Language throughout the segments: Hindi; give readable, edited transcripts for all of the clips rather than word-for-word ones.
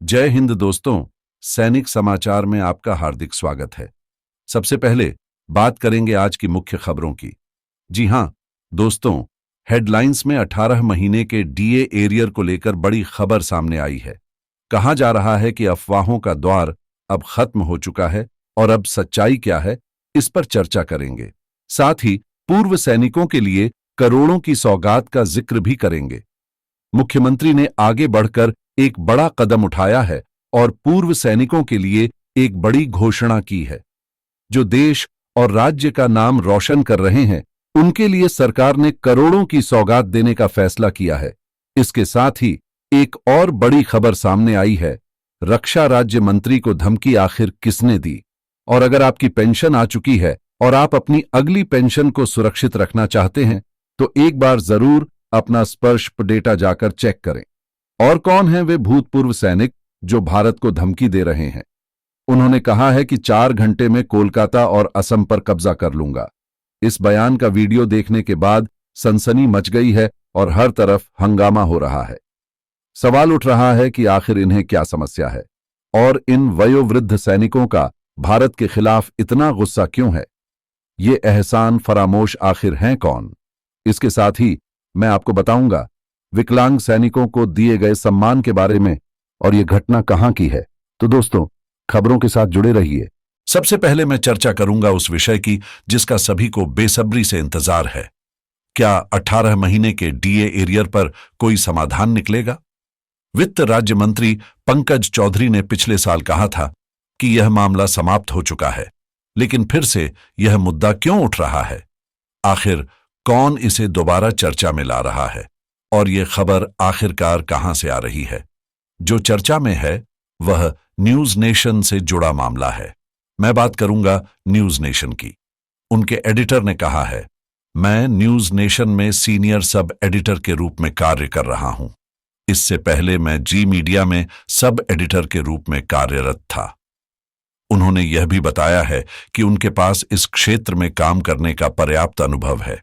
जय हिंद दोस्तों। सैनिक समाचार में आपका हार्दिक स्वागत है। सबसे पहले बात करेंगे आज की मुख्य खबरों की। जी हां दोस्तों, हेडलाइंस में 18 महीने के डीए एरियर को लेकर बड़ी खबर सामने आई है। कहा जा रहा है कि अफवाहों का दौर अब खत्म हो चुका है और अब सच्चाई क्या है, इस पर चर्चा करेंगे। साथ ही पूर्व सैनिकों के लिए करोड़ों की सौगात का जिक्र भी करेंगे। मुख्यमंत्री ने आगे बढ़कर एक बड़ा कदम उठाया है और पूर्व सैनिकों के लिए एक बड़ी घोषणा की है। जो देश और राज्य का नाम रोशन कर रहे हैं, उनके लिए सरकार ने करोड़ों की सौगात देने का फैसला किया है। इसके साथ ही एक और बड़ी खबर सामने आई है। रक्षा राज्य मंत्री को धमकी आखिर किसने दी? और अगर आपकी पेंशन आ चुकी है और आप अपनी अगली पेंशन को सुरक्षित रखना चाहते हैं, तो एक बार जरूर अपना स्पर्श डेटा जाकर चेक करें। और कौन हैं वे भूतपूर्व सैनिक जो भारत को धमकी दे रहे हैं? उन्होंने कहा है कि 4 घंटे में कोलकाता और असम पर कब्जा कर लूंगा। इस बयान का वीडियो देखने के बाद सनसनी मच गई है और हर तरफ हंगामा हो रहा है। सवाल उठ रहा है कि आखिर इन्हें क्या समस्या है और इन वयोवृद्ध सैनिकों का भारत के खिलाफ इतना गुस्सा क्यों है? ये एहसान फरामोश आखिर हैं कौन? इसके साथ ही मैं आपको बताऊंगा विकलांग सैनिकों को दिए गए सम्मान के बारे में और यह घटना कहां की है। तो दोस्तों, खबरों के साथ जुड़े रहिए। सबसे पहले मैं चर्चा करूंगा उस विषय की जिसका सभी को बेसब्री से इंतजार है। क्या 18 महीने के डीए एरियर पर कोई समाधान निकलेगा? वित्त राज्य मंत्री पंकज चौधरी ने पिछले साल कहा था कि यह मामला समाप्त हो चुका है, लेकिन फिर से यह मुद्दा क्यों उठ रहा है? आखिर कौन इसे दोबारा चर्चा में ला रहा है और यह खबर आखिरकार कहां से आ रही है? जो चर्चा में है वह न्यूज नेशन से जुड़ा मामला है। मैं बात करूंगा न्यूज नेशन की। उनके एडिटर ने कहा है, मैं न्यूज नेशन में सीनियर सब एडिटर के रूप में कार्य कर रहा हूं। इससे पहले मैं जी मीडिया में सब एडिटर के रूप में कार्यरत था। उन्होंने यह भी बताया है कि उनके पास इस क्षेत्र में काम करने का पर्याप्त अनुभव है।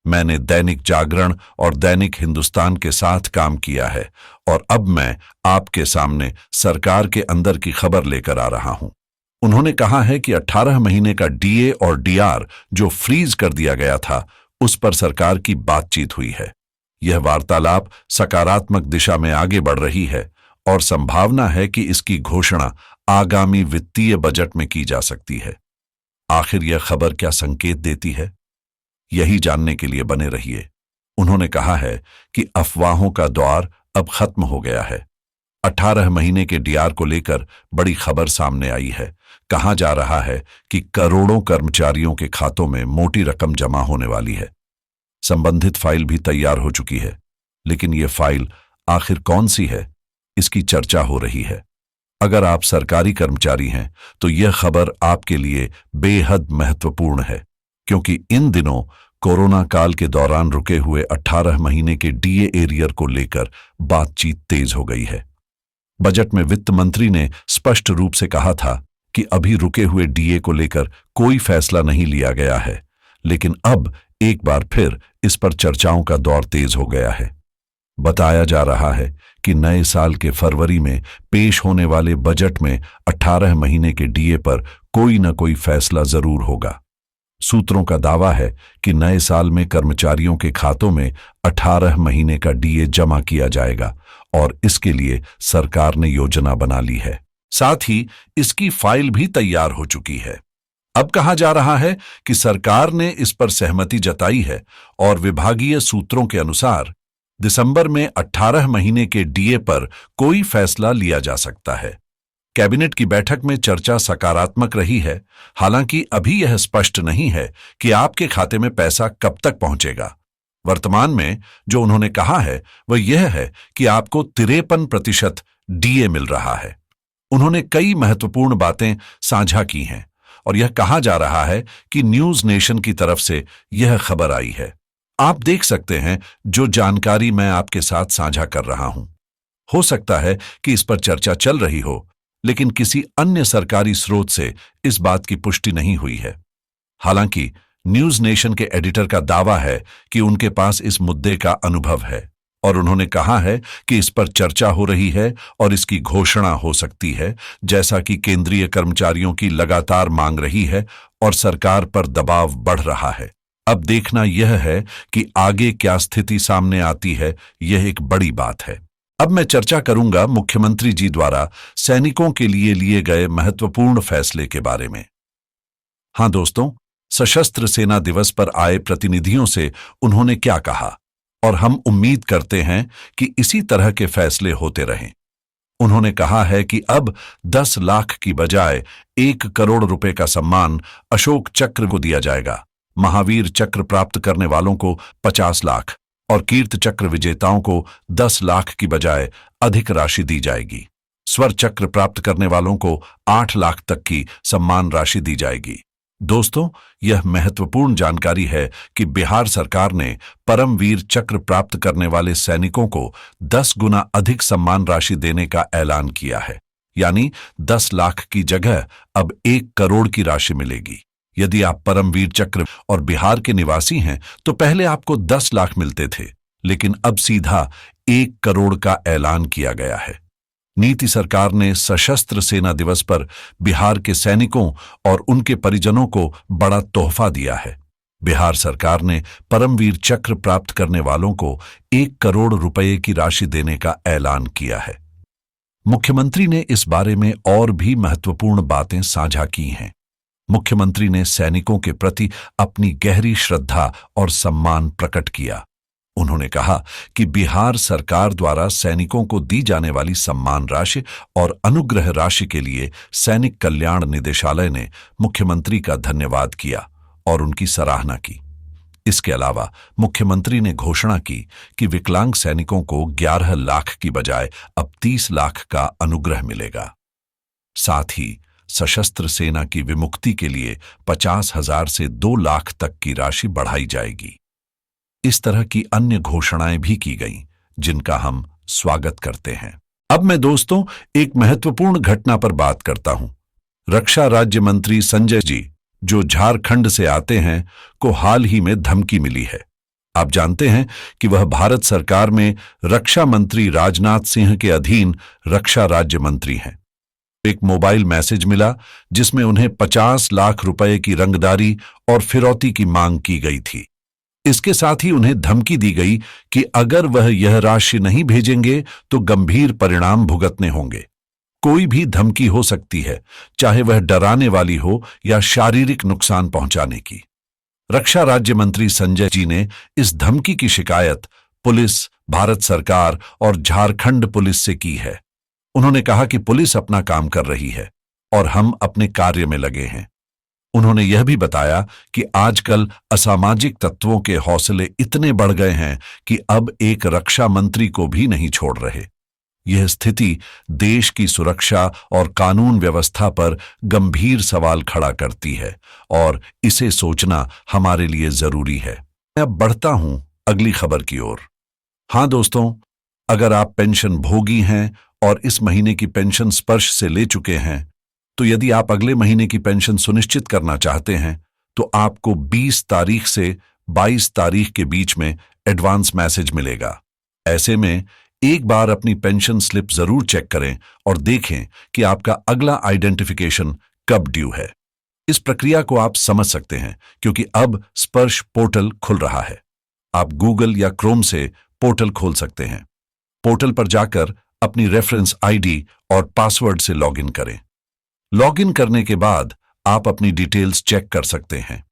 मैंने दैनिक जागरण और दैनिक हिंदुस्तान के साथ काम किया है और अब मैं आपके सामने सरकार के अंदर की खबर लेकर आ रहा हूं। उन्होंने कहा है कि 18 महीने का डीए और डीआर जो फ्रीज कर दिया गया था, उस पर सरकार की बातचीत हुई है। यह वार्तालाप सकारात्मक दिशा में आगे बढ़ रही है और संभावना है कि इसकी घोषणा आगामी वित्तीय बजट में की जा सकती है। आखिर यह खबर क्या संकेत देती है? यही जानने के लिए बने रहिए। उन्होंने कहा है कि अफवाहों का दौर अब खत्म हो गया है। 18 महीने के डीआर को लेकर बड़ी खबर सामने आई है। कहा जा रहा है कि करोड़ों कर्मचारियों के खातों में मोटी रकम जमा होने वाली है। संबंधित फाइल भी तैयार हो चुकी है, लेकिन यह फाइल आखिर कौन सी है, इसकी चर्चा हो रही है। अगर आप सरकारी कर्मचारी हैं तो यह खबर आपके लिए बेहद महत्वपूर्ण है, क्योंकि इन दिनों कोरोना काल के दौरान रुके हुए 18 महीने के डीए एरियर को लेकर बातचीत तेज हो गई है। बजट में वित्त मंत्री ने स्पष्ट रूप से कहा था कि अभी रुके हुए डीए को लेकर कोई फैसला नहीं लिया गया है, लेकिन अब एक बार फिर इस पर चर्चाओं का दौर तेज हो गया है। बताया जा रहा है कि नए साल के फरवरी में पेश होने वाले बजट में 18 महीने के डीए पर कोई न कोई फैसला जरूर होगा। सूत्रों का दावा है कि नए साल में कर्मचारियों के खातों में 18 महीने का डीए जमा किया जाएगा और इसके लिए सरकार ने योजना बना ली है। साथ ही इसकी फाइल भी तैयार हो चुकी है। अब कहा जा रहा है कि सरकार ने इस पर सहमति जताई है और विभागीय सूत्रों के अनुसार दिसंबर में 18 महीने के डीए पर कोई फैसला लिया जा सकता है। कैबिनेट की बैठक में चर्चा सकारात्मक रही है। हालांकि अभी यह स्पष्ट नहीं है कि आपके खाते में पैसा कब तक पहुंचेगा। वर्तमान में जो उन्होंने कहा है वह यह है कि आपको 53% डीए मिल रहा है। उन्होंने कई महत्वपूर्ण बातें साझा की हैं और यह कहा जा रहा है कि न्यूज नेशन की तरफ से यह खबर आई है। आप देख सकते हैं जो जानकारी मैं आपके साथ साझा कर रहा हूं। हो सकता है कि इस पर चर्चा चल रही हो, लेकिन किसी अन्य सरकारी स्रोत से इस बात की पुष्टि नहीं हुई है। हालांकि न्यूज नेशन के एडिटर का दावा है कि उनके पास इस मुद्दे का अनुभव है। और उन्होंने कहा है कि इस पर चर्चा हो रही है और इसकी घोषणा हो सकती है, जैसा कि केंद्रीय कर्मचारियों की लगातार मांग रही है और सरकार पर दबाव बढ़ रहा है। अब देखना यह है कि आगे क्या स्थिति सामने आती है, यह एक बड़ी बात है। अब मैं चर्चा करूंगा मुख्यमंत्री जी द्वारा सैनिकों के लिए लिए गए महत्वपूर्ण फैसले के बारे में। हाँ दोस्तों, सशस्त्र सेना दिवस पर आए प्रतिनिधियों से उन्होंने क्या कहा, और हम उम्मीद करते हैं कि इसी तरह के फैसले होते रहें। उन्होंने कहा है कि अब 10 लाख की बजाय 1 करोड़ रुपए का सम्मान अशोक चक्र को दिया जाएगा, महावीर चक्र प्राप्त करने वालों को 50 लाख और कीर्त चक्र विजेताओं को 10 लाख की बजाय अधिक राशि दी जाएगी। स्वर चक्र प्राप्त करने वालों को 8 लाख तक की सम्मान राशि दी जाएगी। दोस्तों, यह महत्वपूर्ण जानकारी है कि बिहार सरकार ने परमवीर चक्र प्राप्त करने वाले सैनिकों को 10 गुना अधिक सम्मान राशि देने का ऐलान किया है, यानी 10 लाख की जगह अब 1 करोड़ की राशि मिलेगी। यदि आप परमवीर चक्र और बिहार के निवासी हैं तो पहले आपको 10 लाख मिलते थे, लेकिन अब सीधा 1 करोड़ का ऐलान किया गया है। नीति सरकार ने सशस्त्र सेना दिवस पर बिहार के सैनिकों और उनके परिजनों को बड़ा तोहफा दिया है। बिहार सरकार ने परमवीर चक्र प्राप्त करने वालों को 1 करोड़ रुपए की राशि देने का ऐलान किया है। मुख्यमंत्री ने इस बारे में और भी महत्वपूर्ण बातें साझा की हैं। मुख्यमंत्री ने सैनिकों के प्रति अपनी गहरी श्रद्धा और सम्मान प्रकट किया। उन्होंने कहा कि बिहार सरकार द्वारा सैनिकों को दी जाने वाली सम्मान राशि और अनुग्रह राशि के लिए सैनिक कल्याण निदेशालय ने मुख्यमंत्री का धन्यवाद किया और उनकी सराहना की। इसके अलावा मुख्यमंत्री ने घोषणा की कि विकलांग सैनिकों को 11 लाख की बजाय अब 30 लाख का अनुग्रह मिलेगा। साथ ही सशस्त्र सेना की विमुक्ति के लिए 50,000 से 2 लाख तक की राशि बढ़ाई जाएगी। इस तरह की अन्य घोषणाएं भी की गईं, जिनका हम स्वागत करते हैं। अब मैं दोस्तों एक महत्वपूर्ण घटना पर बात करता हूं। रक्षा राज्य मंत्री संजय जी, जो झारखंड से आते हैं, को हाल ही में धमकी मिली है। आप जानते हैं कि वह भारत सरकार में रक्षा मंत्री राजनाथ सिंह के अधीन रक्षा राज्य मंत्री हैं। एक मोबाइल मैसेज मिला जिसमें उन्हें 50 लाख रुपए की रंगदारी और फिरौती की मांग की गई थी। इसके साथ ही उन्हें धमकी दी गई कि अगर वह यह राशि नहीं भेजेंगे तो गंभीर परिणाम भुगतने होंगे। कोई भी धमकी हो सकती है, चाहे वह डराने वाली हो या शारीरिक नुकसान पहुंचाने की। रक्षा राज्य मंत्री संजय जी ने इस धमकी की शिकायत पुलिस, भारत सरकार और झारखंड पुलिस से की है। उन्होंने कहा कि पुलिस अपना काम कर रही है और हम अपने कार्य में लगे हैं। उन्होंने यह भी बताया कि आजकल असामाजिक तत्वों के हौसले इतने बढ़ गए हैं कि अब एक रक्षा मंत्री को भी नहीं छोड़ रहे। यह स्थिति देश की सुरक्षा और कानून व्यवस्था पर गंभीर सवाल खड़ा करती है और इसे सोचना हमारे लिए जरूरी है। मैं अब बढ़ता हूं अगली खबर की ओर। हां दोस्तों, अगर आप पेंशन भोगी हैं और इस महीने की पेंशन स्पर्श से ले चुके हैं, तो यदि आप अगले महीने की पेंशन सुनिश्चित करना चाहते हैं तो आपको 20 तारीख से 22 तारीख के बीच में एडवांस मैसेज मिलेगा। ऐसे में एक बार अपनी पेंशन स्लिप जरूर चेक करें और देखें कि आपका अगला आइडेंटिफिकेशन कब ड्यू है। इस प्रक्रिया को आप समझ सकते हैं क्योंकि अब स्पर्श पोर्टल खुल रहा है। आप गूगल या क्रोम से पोर्टल खोल सकते हैं। पोर्टल पर जाकर अपनी रेफरेंस आईडी और पासवर्ड से लॉगिन करें। लॉगिन करने के बाद आप अपनी डिटेल्स चेक कर सकते हैं।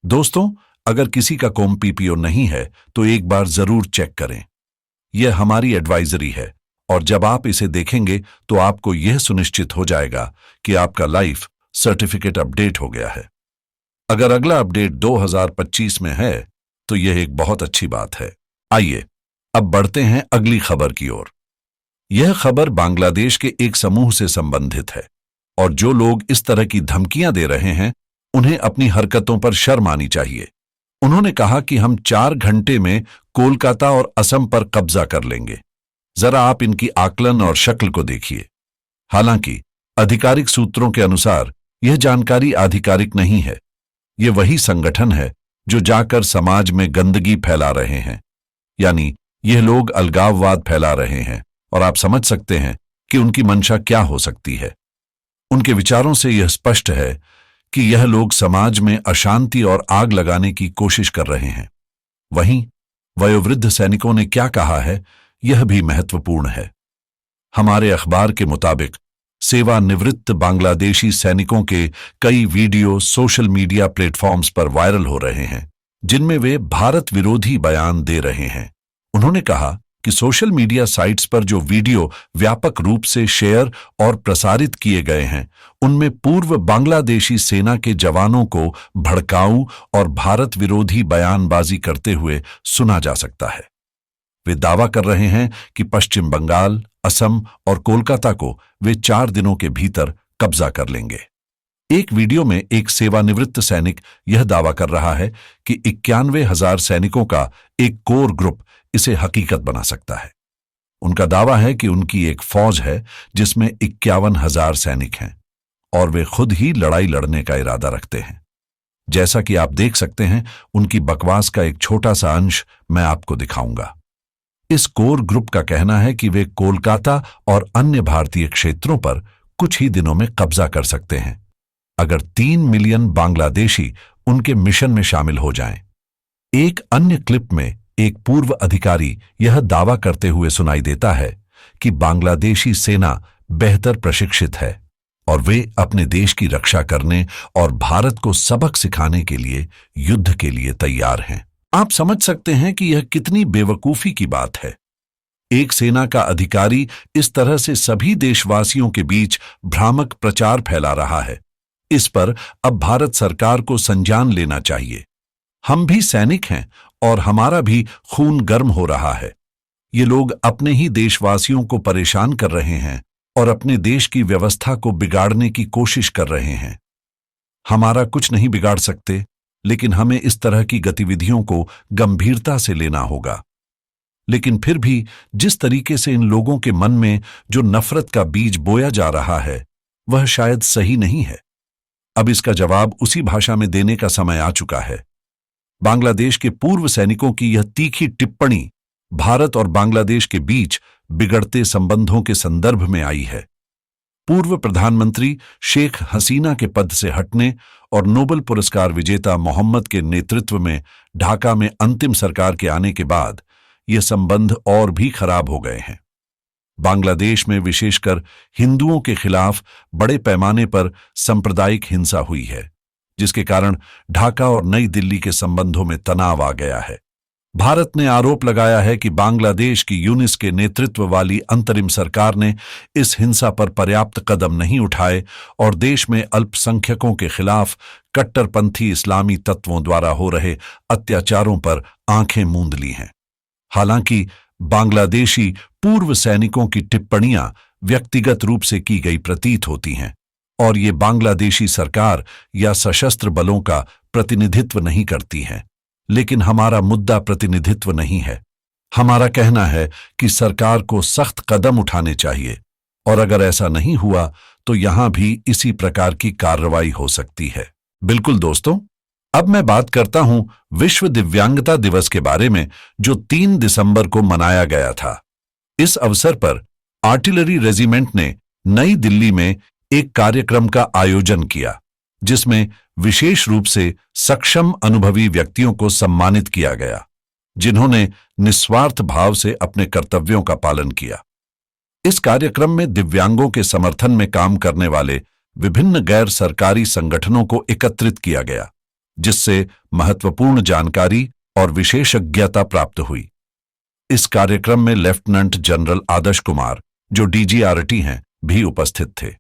दोस्तों, अगर किसी का कॉम पीपीओ नहीं है तो एक बार जरूर चेक करें। यह हमारी एडवाइजरी है और जब आप इसे देखेंगे तो आपको यह सुनिश्चित हो जाएगा कि आपका लाइफ सर्टिफिकेट अपडेट हो गया है। अगर अगला अपडेट 2025 में है तो यह एक बहुत अच्छी बात है। आइए अब बढ़ते हैं अगली खबर की ओर। यह खबर बांग्लादेश के एक समूह से संबंधित है और जो लोग इस तरह की धमकियां दे रहे हैं उन्हें अपनी हरकतों पर शर्म आनी चाहिए। उन्होंने कहा कि हम 4 घंटे में कोलकाता और असम पर कब्जा कर लेंगे। जरा आप इनकी आकलन और शक्ल को देखिए। हालांकि आधिकारिक सूत्रों के अनुसार यह जानकारी आधिकारिक नहीं है। यह वही संगठन है जो जाकर समाज में गंदगी फैला रहे हैं। यानी यह लोग अलगाववाद फैला रहे हैं और आप समझ सकते हैं कि उनकी मंशा क्या हो सकती है। उनके विचारों से यह स्पष्ट है कि यह लोग समाज में अशांति और आग लगाने की कोशिश कर रहे हैं। वहीं वयोवृद्ध सैनिकों ने क्या कहा है, यह भी महत्वपूर्ण है। हमारे अखबार के मुताबिक सेवानिवृत्त बांग्लादेशी सैनिकों के कई वीडियो सोशल मीडिया प्लेटफॉर्म्स पर वायरल हो रहे हैं, जिनमें वे भारत विरोधी बयान दे रहे हैं। उन्होंने कहा कि सोशल मीडिया साइट्स पर जो वीडियो व्यापक रूप से शेयर और प्रसारित किए गए हैं, उनमें पूर्व बांग्लादेशी सेना के जवानों को भड़काऊ और भारत विरोधी बयानबाजी करते हुए सुना जा सकता है। वे दावा कर रहे हैं कि पश्चिम बंगाल, असम और कोलकाता को वे 4 दिनों के भीतर कब्जा कर लेंगे। एक वीडियो में एक सेवानिवृत्त सैनिक यह दावा कर रहा है कि 91,000 सैनिकों का एक कोर ग्रुप इसे हकीकत बना सकता है। उनका दावा है कि उनकी एक फौज है जिसमें 51,000 सैनिक हैं और वे खुद ही लड़ाई लड़ने का इरादा रखते हैं। जैसा कि आप देख सकते हैं, उनकी बकवास का एक छोटा सा अंश मैं आपको दिखाऊंगा। इस कोर ग्रुप का कहना है कि वे कोलकाता और अन्य भारतीय क्षेत्रों पर कुछ ही दिनों में कब्जा कर सकते हैं, अगर 3 मिलियन बांग्लादेशी उनके मिशन में शामिल हो जाएं। एक अन्य क्लिप में एक पूर्व अधिकारी यह दावा करते हुए सुनाई देता है कि बांग्लादेशी सेना बेहतर प्रशिक्षित है और वे अपने देश की रक्षा करने और भारत को सबक सिखाने के लिए युद्ध के लिए तैयार हैं। आप समझ सकते हैं कि यह कितनी बेवकूफी की बात है। एक सेना का अधिकारी इस तरह से सभी देशवासियों के बीच भ्रामक प्रचार फैला रहा है। इस पर अब भारत सरकार को संज्ञान लेना चाहिए। हम भी सैनिक हैं और हमारा भी खून गर्म हो रहा है। ये लोग अपने ही देशवासियों को परेशान कर रहे हैं और अपने देश की व्यवस्था को बिगाड़ने की कोशिश कर रहे हैं। हमारा कुछ नहीं बिगाड़ सकते, लेकिन हमें इस तरह की गतिविधियों को गंभीरता से लेना होगा। लेकिन फिर भी जिस तरीके से इन लोगों के मन में जो नफरत का बीज बोया जा रहा है, वह शायद सही नहीं है। अब इसका जवाब उसी भाषा में देने का समय आ चुका है। बांग्लादेश के पूर्व सैनिकों की यह तीखी टिप्पणी भारत और बांग्लादेश के बीच बिगड़ते संबंधों के संदर्भ में आई है। पूर्व प्रधानमंत्री शेख हसीना के पद से हटने और नोबेल पुरस्कार विजेता मोहम्मद के नेतृत्व में ढाका में अंतिम सरकार के आने के बाद ये संबंध और भी खराब हो गए हैं। बांग्लादेश में विशेषकर हिंदुओं के खिलाफ बड़े पैमाने पर सांप्रदायिक हिंसा हुई है, जिसके कारण ढाका और नई दिल्ली के संबंधों में तनाव आ गया है। भारत ने आरोप लगाया है कि बांग्लादेश की यूनिस के नेतृत्व वाली अंतरिम सरकार ने इस हिंसा पर पर्याप्त कदम नहीं उठाए और देश में अल्पसंख्यकों के खिलाफ कट्टरपंथी इस्लामी तत्वों द्वारा हो रहे अत्याचारों पर आंखें मूंद ली हैं। हालांकि बांग्लादेशी पूर्व सैनिकों की टिप्पणियां व्यक्तिगत रूप से की गई प्रतीत होती हैं और ये बांग्लादेशी सरकार या सशस्त्र बलों का प्रतिनिधित्व नहीं करती हैं। लेकिन हमारा मुद्दा प्रतिनिधित्व नहीं है। हमारा कहना है कि सरकार को सख्त कदम उठाने चाहिए और अगर ऐसा नहीं हुआ तो यहां भी इसी प्रकार की कार्रवाई हो सकती है। बिल्कुल दोस्तों, अब मैं बात करता हूं विश्व दिव्यांगता दिवस के बारे में, जो 3 दिसंबर को मनाया गया था। इस अवसर पर आर्टिलरी रेजिमेंट ने नई दिल्ली में एक कार्यक्रम का आयोजन किया, जिसमें विशेष रूप से सक्षम अनुभवी व्यक्तियों को सम्मानित किया गया, जिन्होंने निस्वार्थ भाव से अपने कर्तव्यों का पालन किया। इस कार्यक्रम में दिव्यांगों के समर्थन में काम करने वाले विभिन्न गैर सरकारी संगठनों को एकत्रित किया गया, जिससे महत्वपूर्ण जानकारी और विशेषज्ञता प्राप्त हुई। इस कार्यक्रम में लेफ्टिनेंट जनरल आदर्श कुमार, जो डीजीआरटी हैं, भी उपस्थित थे।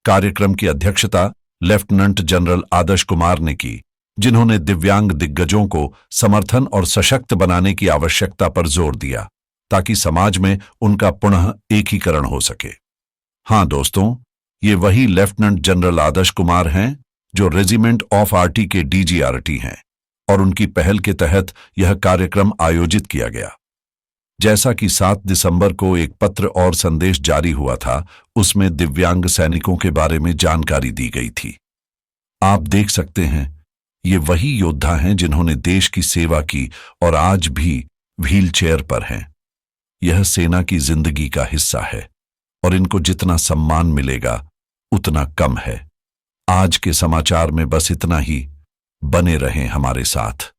कार्यक्रम की अध्यक्षता लेफ्टिनेंट जनरल आदर्श कुमार ने की, जिन्होंने दिव्यांग दिग्गजों को समर्थन और सशक्त बनाने की आवश्यकता पर जोर दिया, ताकि समाज में उनका पुनः एकीकरण हो सके। हां दोस्तों, ये वही लेफ्टिनेंट जनरल आदर्श कुमार हैं जो रेजिमेंट ऑफ आरटी के डीजीआरटी हैं, और उनकी पहल के तहत यह कार्यक्रम आयोजित किया गया। जैसा कि 7 दिसंबर को एक पत्र और संदेश जारी हुआ था, उसमें दिव्यांग सैनिकों के बारे में जानकारी दी गई थी। आप देख सकते हैं, ये वही योद्धा हैं जिन्होंने देश की सेवा की और आज भी व्हील चेयर पर हैं। यह सेना की जिंदगी का हिस्सा है और इनको जितना सम्मान मिलेगा उतना कम है। आज के समाचार में बस इतना ही। बने रहें हमारे साथ।